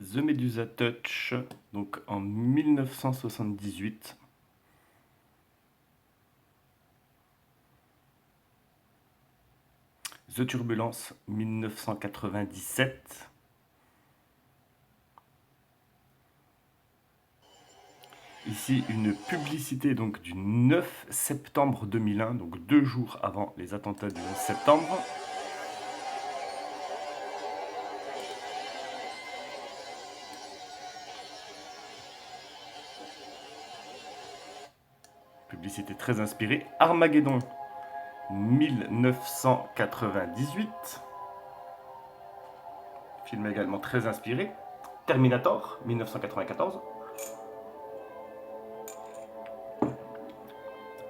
The Medusa Touch, donc en 1978. The Turbulence, 1997. Ici, une publicité donc, du 9 septembre 2001, donc 2 jours avant les attentats du 11 septembre. Publicité très inspirée. Armageddon, 1998. Film également très inspiré. Terminator, 1994.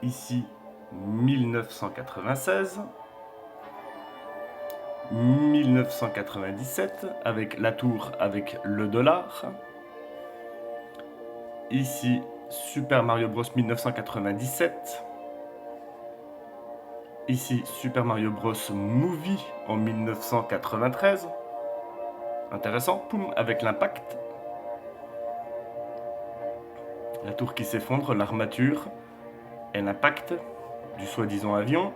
Ici, 1996. 1997, avec la tour avec le dollar. Ici, Super Mario Bros 1997. Ici, Super Mario Bros Movie en 1993. Intéressant, poum, avec l'impact. La tour qui s'effondre, l'armature et l'impact du soi-disant avion.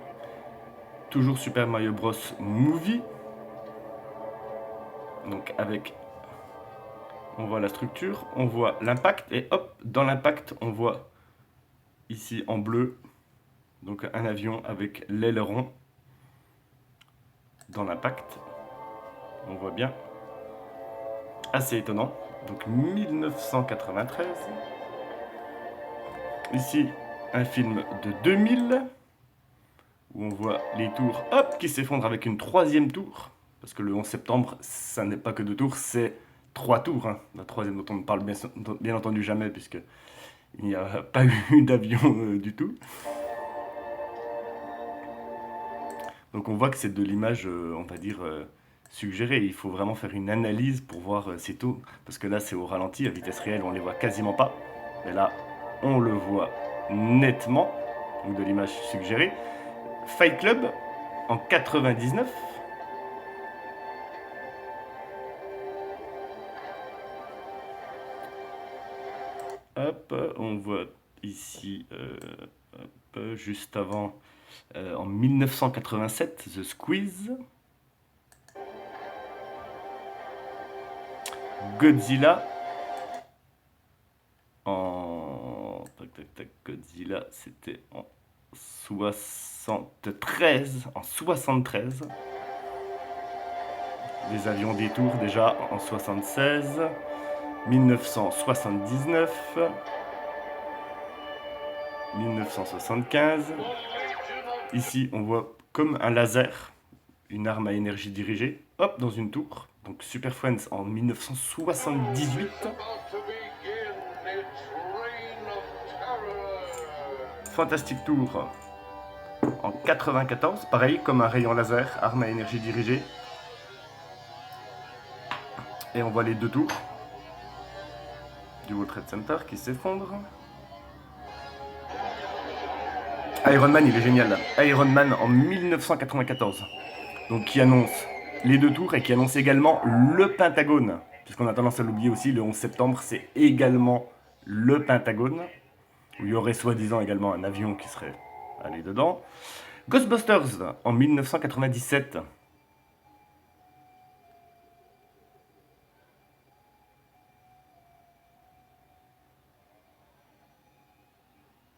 Toujours Super Mario Bros Movie. Donc avec, on voit la structure, on voit l'impact et hop, dans l'impact, on voit ici en bleu, donc un avion avec l'aileron dans l'impact. On voit bien. Assez étonnant. Donc 1993. Ici, un film de 2000 où on voit les tours hop, qui s'effondrent avec une troisième tour. Parce que le 11 septembre, ça n'est pas que 2 tours, c'est 3 tours. Hein. La troisième dont on ne parle bien entendu jamais, puisque il n'y a pas eu d'avion du tout. Donc on voit que c'est de l'image, on va dire, suggérée. Il faut vraiment faire une analyse pour voir ces tours. Parce que là, c'est au ralenti, à vitesse réelle, on ne les voit quasiment pas. Mais là, on le voit nettement. Donc de l'image suggérée. Fight Club, en 99. Hop, on voit ici, hop, juste avant, en 1987, The Squeeze. Godzilla. En... Godzilla, c'était en 73. En 73. Les avions des tours déjà en 76. 1979. 1975. Ici, on voit comme un laser, une arme à énergie dirigée, hop, dans une tour. Donc Super Friends en 1978. Fantastic Tour en 94. Pareil, comme un rayon laser, arme à énergie dirigée. Et on voit les 2 tours du World Trade Center qui s'effondrent. Iron Man, il est génial. Iron Man en 1994. Donc qui annonce les 2 tours et qui annonce également le Pentagone. Puisqu'on a tendance à l'oublier aussi, le 11 septembre, c'est également le Pentagone. Où il y aurait soi-disant également un avion qui serait allé dedans. Ghostbusters en 1997.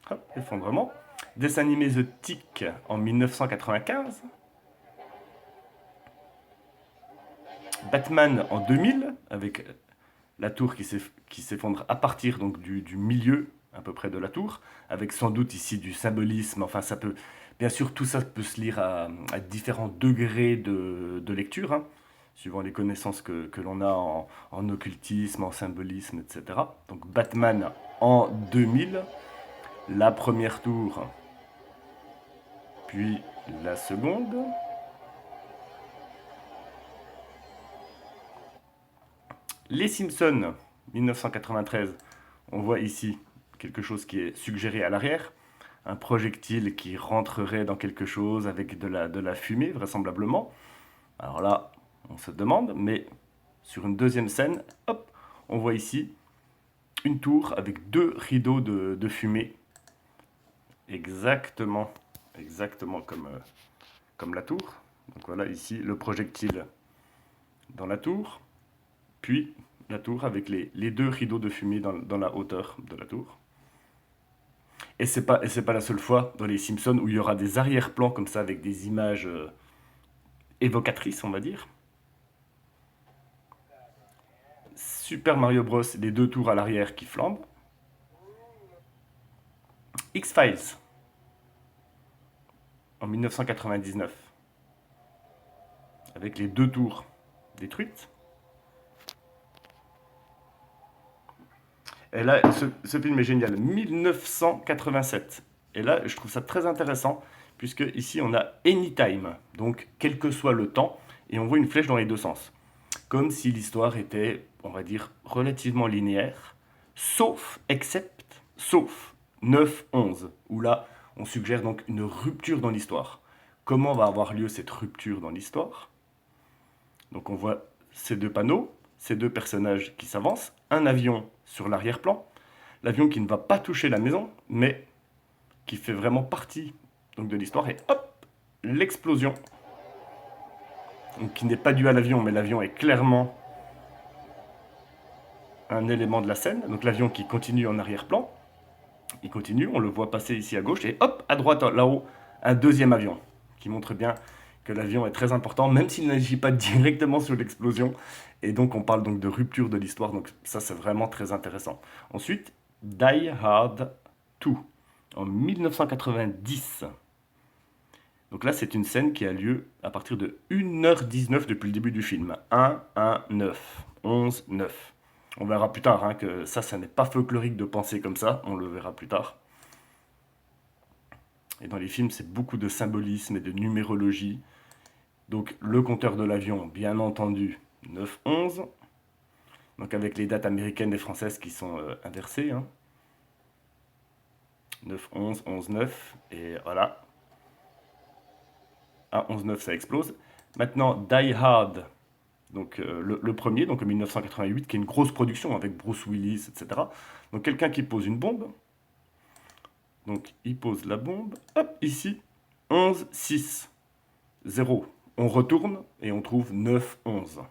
Hop, effondrement. Dessin animé The Tick en 1995. Batman en 2000, avec la tour qui s'effondre à partir donc, du milieu à peu près de la tour, avec sans doute ici du symbolisme, enfin ça peut, bien sûr tout ça peut se lire à différents degrés de lecture, hein, suivant les connaissances que l'on a en occultisme, en symbolisme, etc. Donc Batman en 2000, la première tour, puis la seconde. Les Simpsons, 1993, on voit ici quelque chose qui est suggéré à l'arrière, un projectile qui rentrerait dans quelque chose avec de la fumée, vraisemblablement. Alors là, on se demande, mais sur une deuxième scène, hop, on voit ici une tour avec deux rideaux de fumée, exactement comme la tour. Donc voilà ici le projectile dans la tour, puis la tour avec les deux rideaux de fumée dans la hauteur de la tour. Et c'est pas la seule fois dans les Simpsons où il y aura des arrière-plans comme ça avec des images évocatrices, on va dire. Super Mario Bros, les deux tours à l'arrière qui flambent. X-Files en 1999 avec les deux tours détruites. Et là, ce film est génial. 1987. Et là, je trouve ça très intéressant, puisque ici, on a anytime, donc quel que soit le temps, et on voit une flèche dans les deux sens. Comme si l'histoire était, on va dire, relativement linéaire, sauf 9-11, où là, on suggère donc une rupture dans l'histoire. Comment va avoir lieu cette rupture dans l'histoire? Donc on voit ces deux panneaux, ces deux personnages qui s'avancent, un avion sur l'arrière-plan, l'avion qui ne va pas toucher la maison, mais qui fait vraiment partie donc, de l'histoire, et hop, l'explosion, donc, qui n'est pas due à l'avion, mais l'avion est clairement un élément de la scène, donc l'avion qui continue en arrière-plan, il continue, on le voit passer ici à gauche, et hop, à droite, là-haut, un deuxième avion, qui montre bien que l'avion est très important, même s'il n'agit pas directement sur l'explosion. Et donc, on parle donc de rupture de l'histoire. Donc, ça, c'est vraiment très intéressant. Ensuite, Die Hard 2, en 1990. Donc là, c'est une scène qui a lieu à partir de 1h19 depuis le début du film. 1, 1, 9, 11, 9. On verra plus tard que ça n'est pas folklorique de penser comme ça. On le verra plus tard. Et dans les films, c'est beaucoup de symbolisme et de numérologie. Donc le compteur de l'avion, bien entendu, 9-11. Donc avec les dates américaines et françaises qui sont inversées. 9-11, 11-9. Et voilà. À 11-9, ça explose. Maintenant, Die Hard. Donc le premier, donc en 1988, qui est une grosse production avec Bruce Willis, etc. Donc quelqu'un qui pose une bombe. Donc il pose la bombe. Hop, ici, 11-6. 0. On retourne et on trouve 9-11.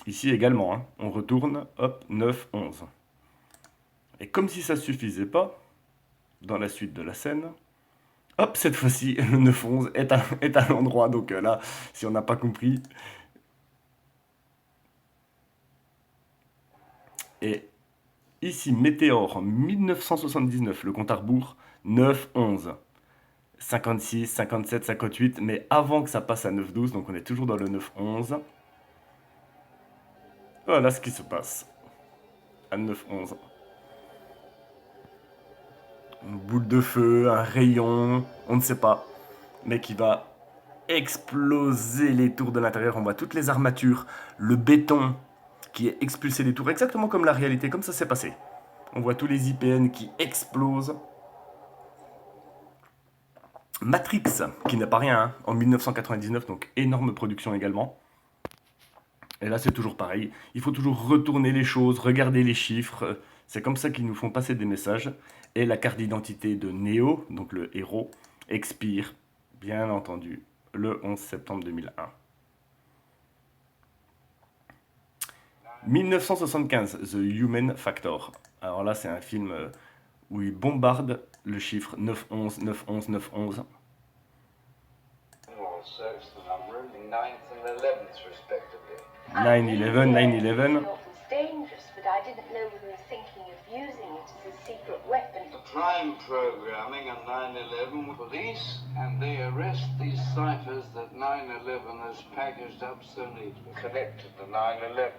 Ici également, on retourne, hop, 9-11. Et comme si ça ne suffisait pas, dans la suite de la scène, hop, cette fois-ci, le 9-11 est à l'endroit. Donc là, si on n'a pas compris. Et ici, Météore, en 1979, le compte à rebours, 9-11. 56, 57, 58, mais avant que ça passe à 9-12, donc on est toujours dans le 9-11. Voilà ce qui se passe à 9-11. Une boule de feu, un rayon, on ne sait pas, mais qui va exploser les tours de l'intérieur. On voit toutes les armatures, le béton qui est expulsé des tours, exactement comme la réalité, comme ça s'est passé. On voit tous les IPN qui explosent. Matrix, qui n'est pas rien, en 1999, donc énorme production également. Et là, c'est toujours pareil. Il faut toujours retourner les choses, regarder les chiffres. C'est comme ça qu'ils nous font passer des messages. Et la carte d'identité de Neo, donc le héros, expire, bien entendu, le 11 septembre 2001. 1975, The Human Factor. Alors là, c'est un film où il bombarde le chiffre 9-11, 9-11, 9-11. 9/11, 9/11. Dangerous, but I didn't know we were thinking of using it as a secret weapon. The crime programming on 9/11 police, and they arrest these ciphers that 9/11 has packaged up so neatly. Connected to 9/11.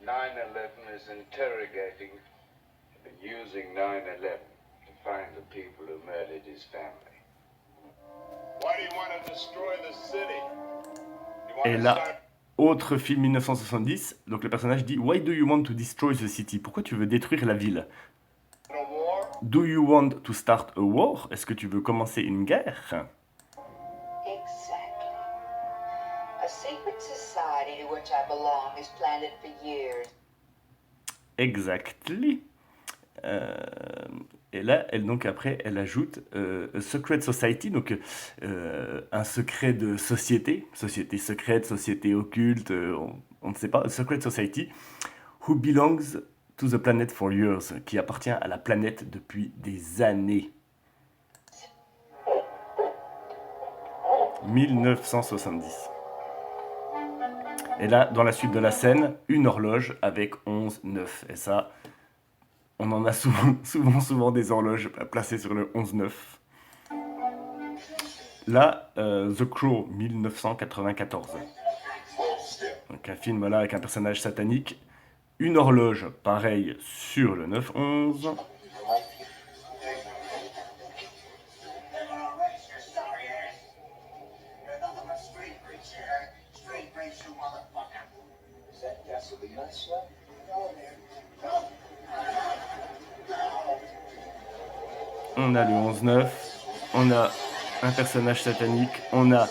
9/11 is interrogating and using 9/11 to find the people who murdered his family. Why do you want to destroy the city? Et là, autre film 1970, donc le personnage dit Why do you want to destroy the city? Pourquoi tu veux détruire la ville? Do you want to start a war? Est-ce que tu veux commencer une guerre? Exactly. A secret society to which I belong is planted for years. Exactly. Euh, et là, donc après, elle ajoute a secret society, donc un secret de société, société secrète, société occulte, on ne sait pas, a secret society, who belongs to the planet for years, qui appartient à la planète depuis des années. 1970. Et là, dans la suite de la scène, une horloge avec 11-9. Et ça, on en a souvent des horloges placées sur le 11-9. Là, The Crow, 1994. Donc un film là avec un personnage satanique. Une horloge, pareil, sur le 9-11. On a le 11-9, on a un personnage satanique, on a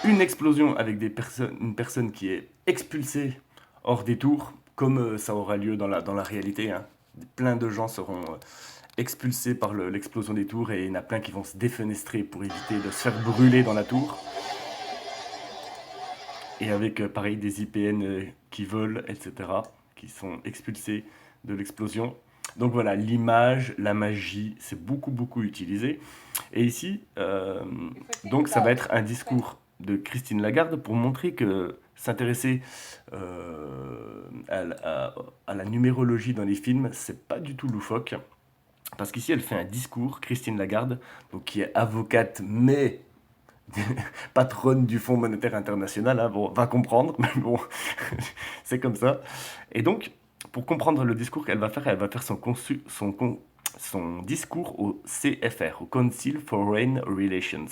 une explosion avec une personne qui est expulsée hors des tours, comme ça aura lieu dans la réalité. Hein. Plein de gens seront expulsés par l'explosion des tours et il y en a plein qui vont se défenestrer pour éviter de se faire brûler dans la tour. Et avec, pareil, des IPN qui volent, etc., qui sont expulsés de l'explosion. Donc voilà, l'image, la magie, c'est beaucoup utilisé. Et ici, donc ça va être un discours de Christine Lagarde pour montrer que s'intéresser à la numérologie dans les films, c'est pas du tout loufoque. Parce qu'ici, elle fait un discours, Christine Lagarde, donc qui est avocate, mais patronne du Fonds monétaire international, hein, bon, va comprendre, mais bon, c'est comme ça. Et donc, pour comprendre le discours qu'elle va faire son discours au CFR, au Council Foreign Relations.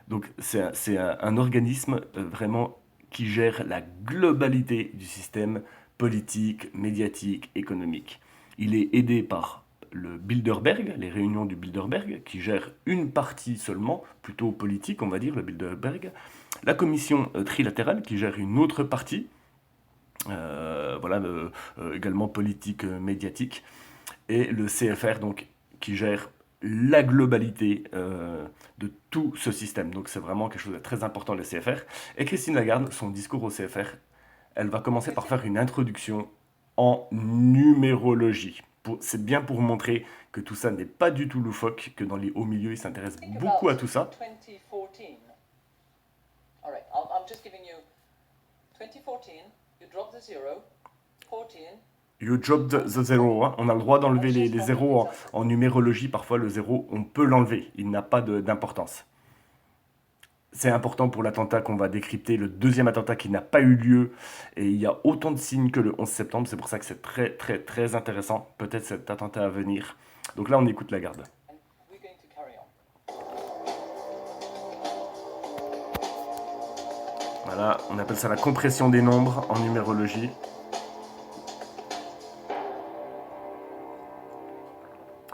Donc, c'est un organisme vraiment qui gère la globalité du système politique, médiatique, économique. Il est aidé par le Bilderberg, les réunions du Bilderberg, qui gèrent une partie seulement, plutôt politique, on va dire, le Bilderberg. La commission trilatérale, qui gère une autre partie, voilà, également politique, médiatique. Et le CFR, donc, qui gère la globalité de tout ce système. Donc c'est vraiment quelque chose de très important, le CFR. Et Christine Lagarde, son discours au CFR, elle va commencer par faire une introduction en numérologie. C'est bien pour montrer que tout ça n'est pas du tout loufoque, que dans les hauts milieux, ils s'intéressent beaucoup à tout ça. 2014. All right, I'm just giving you 2014, you drop the zero, 14. You drop the zero. Hein. On a le droit d'enlever les zéros en numérologie. Parfois, le zéro, on peut l'enlever. Il n'a pas d'importance. C'est important pour l'attentat qu'on va décrypter, le deuxième attentat qui n'a pas eu lieu. Et il y a autant de signes que le 11 septembre. C'est pour ça que c'est très intéressant. Peut-être cet attentat à venir. Donc là, on écoute Lagarde. We're going to carry on. Voilà, on appelle ça la compression des nombres en numérologie.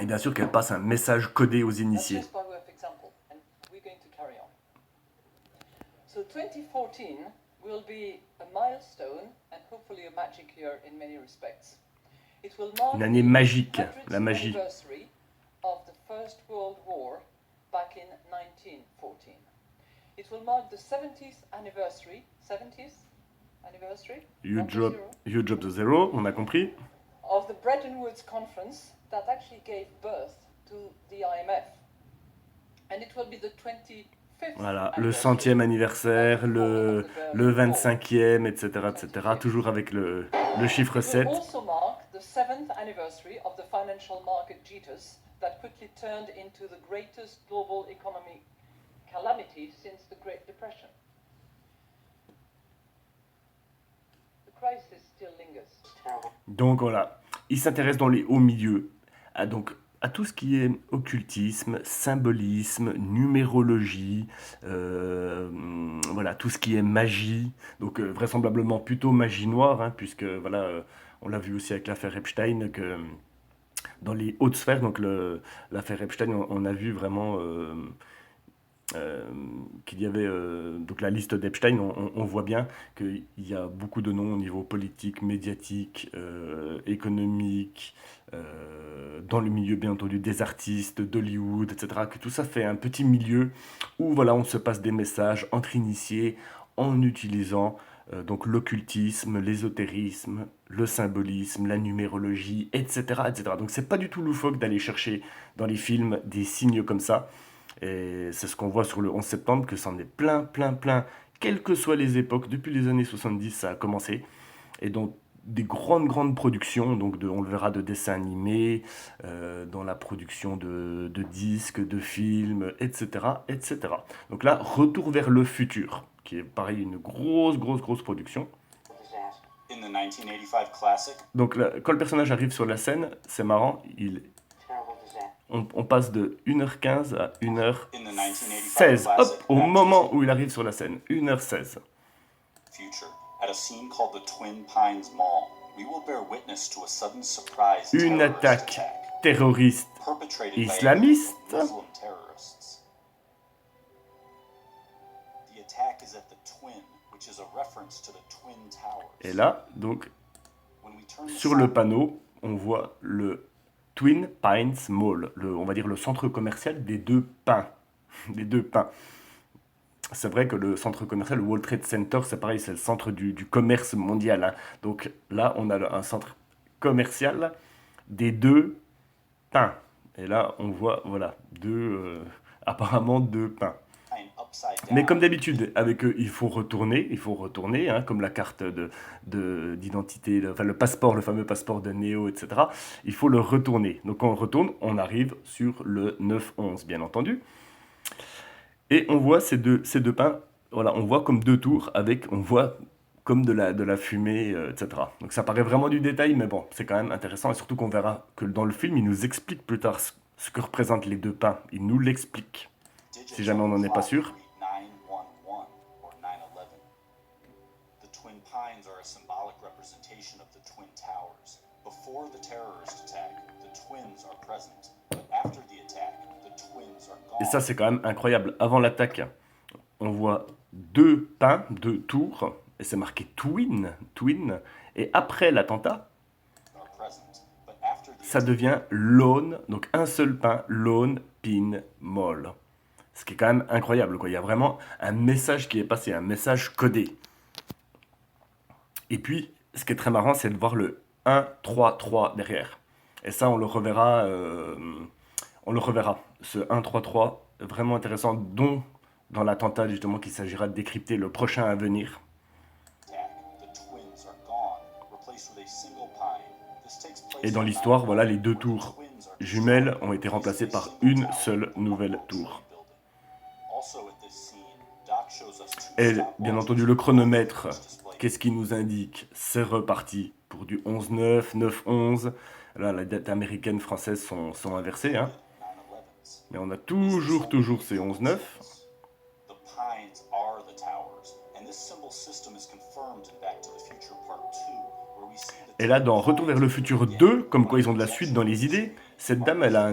Et bien sûr qu'elle passe un message codé aux initiés. Just by way of example, and we're going to carry on. So 2014 will be a milestone and hopefully a magic year in many respects. It will mark Une année magique, the la 100th magie. anniversary of the First World War back in 1914. It will mark the 70th anniversary, 70th anniversary You of the drop, zero, you drop the zero, on a compris. of the Bretton Woods Conference that actually gave birth to the IMF. And it will be the 25th Voilà, le anniversary. 100e anniversaire, le 25e, etc. Toujours avec le chiffre It 7. will also mark the 7th anniversary of the financial market jitters that quickly turned into the greatest global economic calamity since the Great Depression. The crisis still lingers. Donc voilà, il s'intéresse dans les hauts milieux à tout ce qui est occultisme, symbolisme, numérologie, voilà, tout ce qui est magie. Donc vraisemblablement plutôt magie noire, hein, puisque voilà, on l'a vu aussi avec l'affaire Epstein, que dans les hautes sphères, donc l'affaire Epstein, on a vu vraiment qu'il y avait donc la liste d'Epstein, on voit bien qu'il y a beaucoup de noms au niveau politique, médiatique, économique, dans le milieu bien entendu des artistes, d'Hollywood, etc. Que tout ça fait un petit milieu où voilà, on se passe des messages entre initiés en utilisant donc l'occultisme, l'ésotérisme, le symbolisme, la numérologie, etc., etc. Donc c'est pas du tout loufoque d'aller chercher dans les films des signes comme ça. Et c'est ce qu'on voit sur le 11 septembre, que c'en est plein, plein, plein, quelles que soient les époques, depuis les années 70, ça a commencé. Et donc, des grandes, grandes productions, donc on le verra de dessins animés, dans la production de disques, de films, etc., etc. Donc là, Retour vers le futur, qui est pareil, une grosse, grosse, grosse production. In the 1985 classic, Donc là, quand le personnage arrive sur la scène, c'est marrant, on passe de 1h15 à in the 1985 1h16, hop, classic, au Back to moment où il arrive sur la scène, 1h16. the Future, at a scene called the Twin Pines Mall, we will bear witness to a sudden surprise Une terrorist attaque attack terroriste perpetrated by a islamiste. group of Muslim terrorists. The attack is at the Twin, which is a reference to the Twin Towers. Et là, donc, When we turn the sur le side- panneau, on voit le Twin Pines Mall, on va dire le centre commercial des deux pins. Des deux pins. C'est vrai que le centre commercial, le World Trade Center, c'est pareil, c'est le centre du commerce mondial, hein. Donc là, on a un centre commercial des deux pins. Et là, on voit, voilà, apparemment deux pins. upside down. Mais comme d'habitude, avec eux, il faut retourner, hein, comme la carte d'identité, enfin le passeport, le fameux passeport de Néo, etc. Il faut le retourner. Donc quand on retourne, on arrive sur le 9-11, bien entendu. Et on voit ces deux pins, voilà, on voit comme deux tours, on voit comme de la fumée, etc. Donc ça paraît vraiment du détail, mais bon, c'est quand même intéressant, et surtout qu'on verra que dans le film, il nous explique plus tard ce que représentent les deux pins. Il nous l'explique. Si jamais on n'en est pas sûr. 911 or 9/11. The Twin Pines are a symbolic representation of the Twin Towers. Before the terrorist attack, the twins are present, but after the attack, the twins are gone. Et ça, c'est quand même incroyable. Avant l'attaque, on voit deux pins, deux tours, et c'est marqué twin. Et après l'attentat, Are present, but after the ça devient lone, donc un seul pin, lone pin mall. Ce qui est quand même incroyable, quoi. Il y a vraiment un message qui est passé, un message codé. Et puis, ce qui est très marrant, c'est de voir le 1-3-3 derrière. Et ça, on le reverra. Ce 1-3-3, vraiment intéressant, dont dans l'attentat, justement, qu'il s'agira de décrypter le prochain à venir. attack, the twins are gone, replaced with a single pine. This takes place Et dans on l'histoire, 9/11, voilà, les deux where the tours twins are jumelles destroyed, ont été remplacées replaced par with a une single seule tower nouvelle on the tour. building. Also at this scene, Doc shows us two Et stopwatches bien entendu, le chronomètre, which display qu'est-ce qu'il nous indique? C'est reparti pour du 11-9, 9-11. Là, la date américaine, française sont inversées, hein. 9/11s. Mais on a toujours ces 11-9. The pines are the towers, and this symbol system is confirmed in Back to the Future Part 2, where we see the Et là, dans Retour vers le futur 2, comme quoi ils ont de la suite dans les idées, cette dame, elle a un